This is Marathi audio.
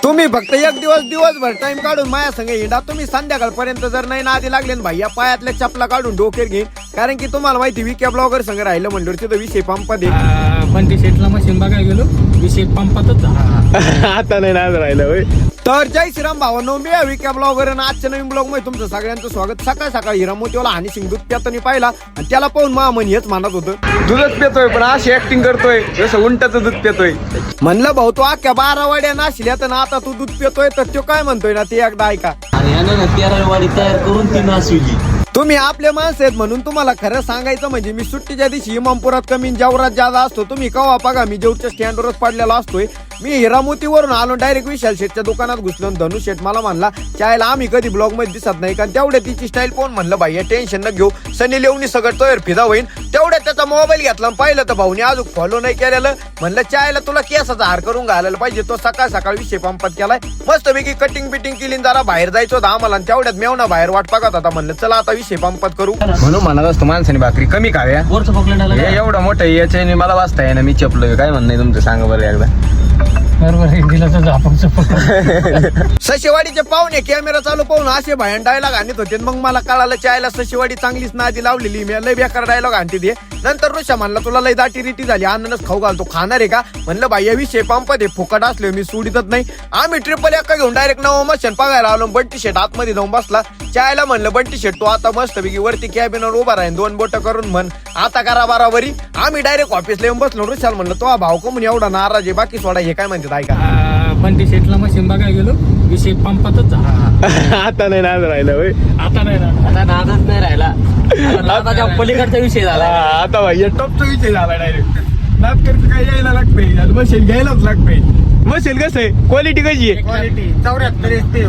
तुम्ही फक्त एक दिवसभर टाइम काढून माझ्या संग हिंडा. तुम्ही संध्याकाळपर्यंत जर नाही नादी लागले ना भैया पायातल्या चपला काढून डोक्यात घेईन. कारण की तुम्हाला माहिती विके ब्लॉगर संग राहिलं म्हणल्यावर तिथं विषय पंप दे. पण ती शेटला मशीन बघायला गेलो विषय पंपातच झाला. आता नाही नाद राहिलं होय. तर जय श्रीराम भावांनो, मी विके ब्लॉगर आणि आजच्या नवीन ब्लॉग मध्ये तुमचं सगळ्यांचं स्वागत. सकाळी हिरामोतीवाला हानी सिंग दूध प्यातनी पाहिला आणि त्याला पाहून मन हेच म्हणत होतं दूधच पितोय पण अशी ऍक्टिंग करतोय जसं उंटाचं दूध पितोय. म्हणलं भाऊ तू अख्ख्या 12 वाड्या नाशिल्या तर आता तू दूध पितोय तर तो काय म्हणतोय ना ते एकदा ऐका. आणि यानं 13 वाडी तयार करून ती नाशिवली. तुम्ही आपले माणसं आहेत म्हणून तुम्हाला खरं सांगायचं म्हणजे मी सुट्टीच्या दिवशी इमामपुरात कमी जेवरात जादा असतो. तुम्ही कवा बघा मी जेवच्या स्टँडवरच पडलेला असतोय. मी हिरामोतीवरून आलो डायरेक्ट विशाल शेटच्या दुकानात घुसलो. धनु शेट मला म्हणला चायला आम्ही कधी ब्लॉग मध्ये दिसत नाही कारण तेवढ्या तिची स्टाईल पाहून म्हणलं भैया टेन्शन न घेऊ सनी लेवनी सगळं तोयर फिदा होईन. तेवढ्या त्याचा मोबाईल घेतला पाहिलं तर भाऊने अजून फॉलो नाही केलेलं. म्हणलं चायला तुला केसाचा हार करून घालायला पाहिजे. तो सकाळ विषय पंपात केलाय मस्तपैकी कटिंग बिटिंग केली. जरा बाहेर जायचं होतं आम्हाला तेवढ्यात मेवना बाहेर वाट बघत होता. म्हणलं चला आता विषय पंपात करू. म्हणून म्हणत असतो माणसाने भाकरी कमी खाव्या. वरचं पकडलं हे एवढं मोठं याच्याने मला वाचता येईना. मी चपलोय काय म्हणणं तुमचं सांगा बरं एकदा. बरोबर हिंदीला तर आपण सशेवाडीचे पाहुणे कॅमेरा चालू पाहून असे भयान डायलॉग आणत होते. मग मला कळालं चायला सशेवाडी चांगलीच नादी लावलेली. मी लय बेकार डायलॉग आणते ते. नंतर ऋषा म्हणला तुला लय दाटी रिटी झाली अन्नच खाऊ घालतो खाणार आहे का. म्हणलं भाई विषय पंप दे फुकट असले मी सोडितच नाही. आम्ही ट्रिपल एका घेऊन डायरेक्ट नवं मशीन बघायला आलो. बंटी शेट आतमध्ये जाऊन बसला. चायला म्हणलं बंटी शेट तू आता मस्तपैकी वरती कॅबिनवर उभा राहीन 2 बोट करून म्हण आता करा बराबरी. आम्ही डायरेक्ट ऑफिसला येऊन बसलो. ऋषाला म्हणलं तो भाऊ कमून एवढा नाराज आहे बाकी सोडा हे काय म्हणतात ऐका. पण ती शेटला मशीन बघायला गेलो विषय पंपातच झाला. आता नाही नाद राहिलं होय. आता नाही ना आता नादच नाही राहिला. आता नादाच्या पलीकडचा विषय झाला. आता भैया टॉपचा विषय झाला डायरेक्ट. नाद करत काय यायला लागतंय मशीन घ्यायलाच लागतंय. मशीन कसं आहे क्वालिटी कशी आहे. Quality 74 SP